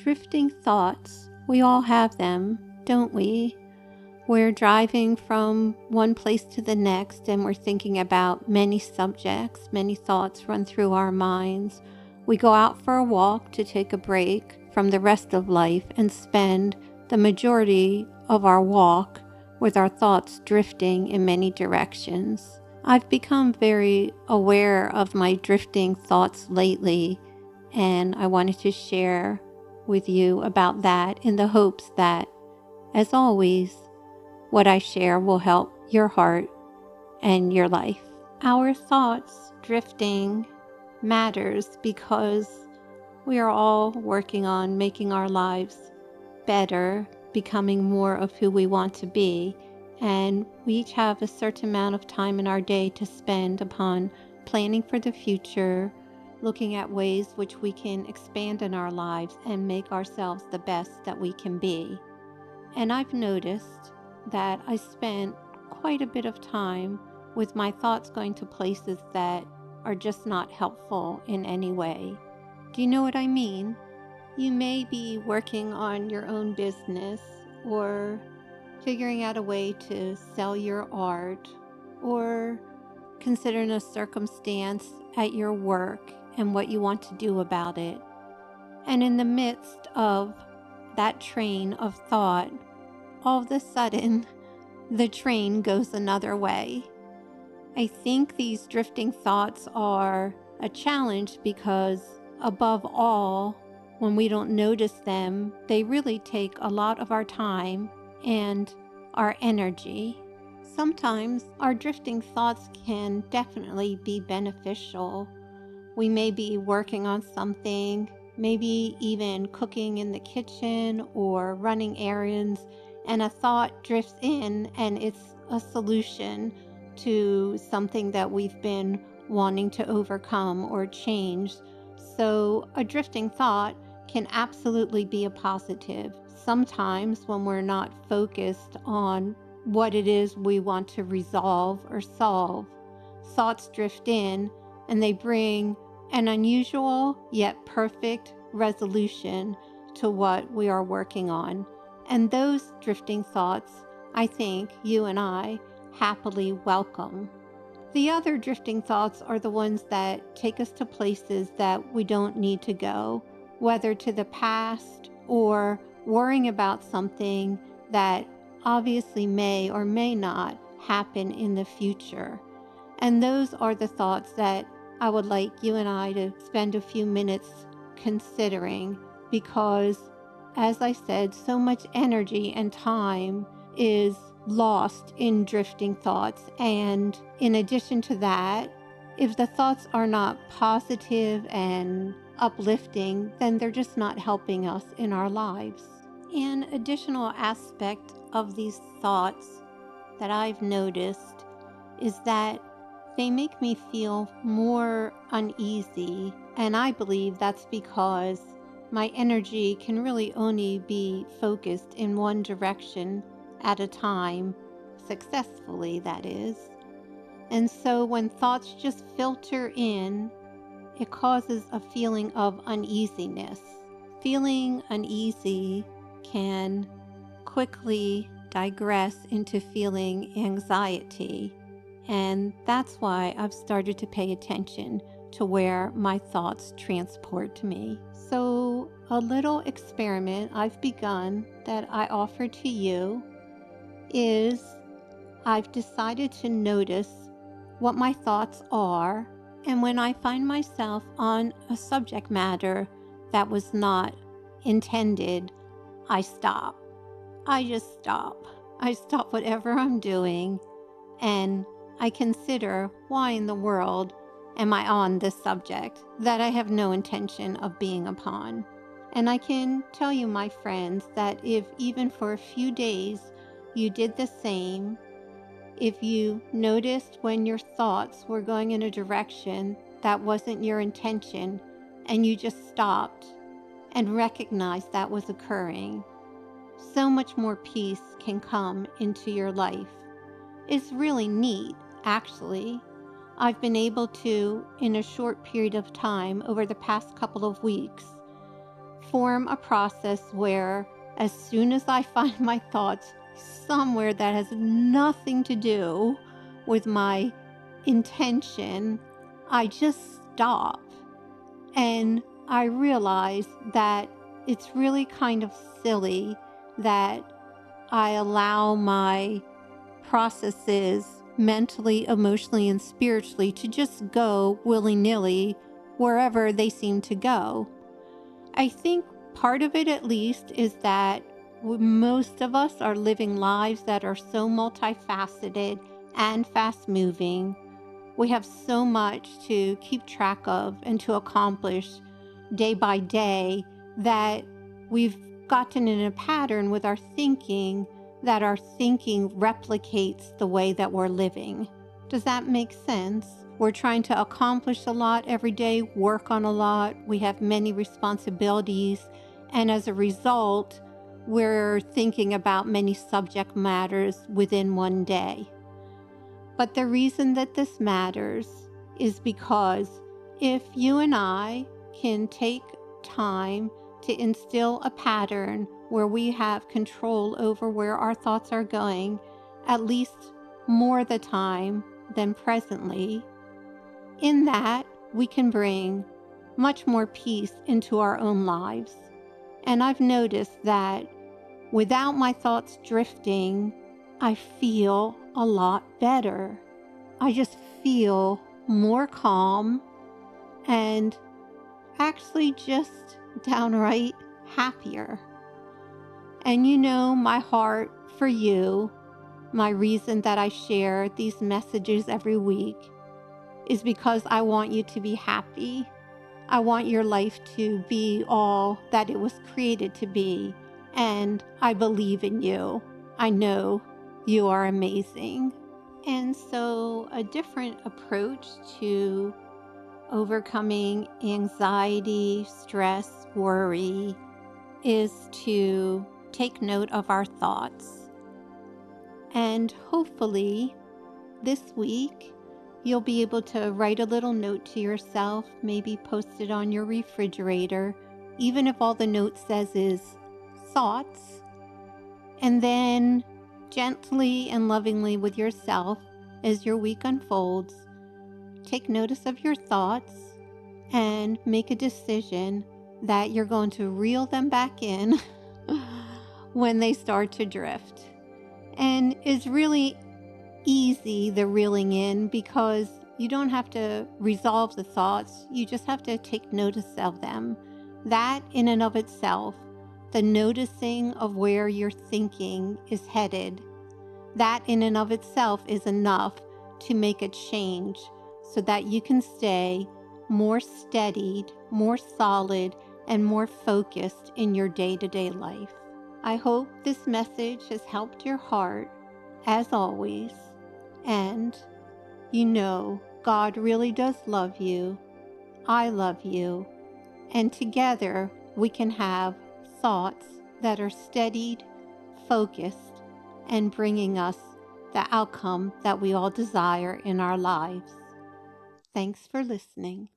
drifting thoughts, we all have them, don't we? We're driving from one place to the next and we're thinking about many subjects, many thoughts run through our minds. We go out for a walk to take a break from the rest of life and spend the majority of our walk with our thoughts drifting in many directions. I've become very aware of my drifting thoughts lately, and I wanted to share with you about that in the hopes that, as always, what I share will help your heart and your life. Our thoughts drifting matters because we are all working on making our lives better, becoming more of who we want to be, and we each have a certain amount of time in our day to spend upon planning for the future, looking at ways which we can expand in our lives and make ourselves the best that we can be. And I've noticed that I spent quite a bit of time with my thoughts going to places that are just not helpful in any way. Do you know what I mean? You may be working on your own business or figuring out a way to sell your art or considering a circumstance at your work and what you want to do about it. And in the midst of that train of thought, all of a sudden, the train goes another way. I think these drifting thoughts are a challenge because, above all, when we don't notice them, they really take a lot of our time and our energy. Sometimes our drifting thoughts can definitely be beneficial. We may be working on something, maybe even cooking in the kitchen or running errands, and a thought drifts in and it's a solution to something that we've been wanting to overcome or change. So a drifting thought can absolutely be a positive. Sometimes when we're not focused on what it is we want to resolve or solve, thoughts drift in and they bring an unusual yet perfect resolution to what we are working on. And those drifting thoughts, I think you and I happily welcome. The other drifting thoughts are the ones that take us to places that we don't need to go, whether to the past or worrying about something that obviously may or may not happen in the future. And those are the thoughts that I would like you and I to spend a few minutes considering, because, as I said, so much energy and time is lost in drifting thoughts. And in addition to that, if the thoughts are not positive and uplifting, then they're just not helping us in our lives. An additional aspect of these thoughts that I've noticed is that they make me feel more uneasy, and I believe that's because my energy can really only be focused in one direction at a time, successfully, that is. And so when thoughts just filter in, it causes a feeling of uneasiness. Feeling uneasy can quickly digress into feeling anxiety. And that's why I've started to pay attention to where my thoughts transport me. So a little experiment I've begun that I offer to you is I've decided to notice what my thoughts are, and when I find myself on a subject matter that was not intended, I stop. I just stop. I stop whatever I'm doing and I consider why in the world am I on this subject that I have no intention of being upon. And I can tell you, my friends, that if even for a few days you did the same, if you noticed when your thoughts were going in a direction that wasn't your intention and you just stopped and recognized that was occurring, so much more peace can come into your life. It's really neat, actually. I've been able to, in a short period of time over the past couple of weeks, form a process where as soon as I find my thoughts somewhere that has nothing to do with my intention, I just stop. And I realize that it's really kind of silly that I allow my processes mentally, emotionally, and spiritually to just go willy-nilly wherever they seem to go. I think part of it, at least, is that most of us are living lives that are so multifaceted and fast-moving. We have so much to keep track of and to accomplish day by day that we've gotten in a pattern with our thinking that our thinking replicates the way that we're living. Does that make sense? We're trying to accomplish a lot every day, work on a lot. We have many responsibilities. And as a result, we're thinking about many subject matters within one day. But the reason that this matters is because if you and I can take time to instill a pattern where we have control over where our thoughts are going, at least more the time than presently, in that we can bring much more peace into our own lives. And I've noticed that without my thoughts drifting, I feel a lot better. I just feel more calm and actually just downright happier. And you know, my heart for you, my reason that I share these messages every week is because I want you to be happy. I want your life to be all that it was created to be. And I believe in you. I know you are amazing. And so a different approach to overcoming anxiety, stress, worry is to take note of our thoughts. And hopefully this week you'll be able to write a little note to yourself, maybe post it on your refrigerator, even if all the note says is thoughts. And then gently and lovingly with yourself, as your week unfolds, take notice of your thoughts and make a decision that you're going to reel them back in when they start to drift. And it's really easy, the reeling in, because you don't have to resolve the thoughts. You just have to take notice of them. That in and of itself, the noticing of where your thinking is headed, that in and of itself is enough to make a change so that you can stay more steadied, more solid, and more focused in your day-to-day life. I hope this message has helped your heart, as always, and you know God really does love you. I love you, and together we can have thoughts that are steadied, focused, and bringing us the outcome that we all desire in our lives. Thanks for listening.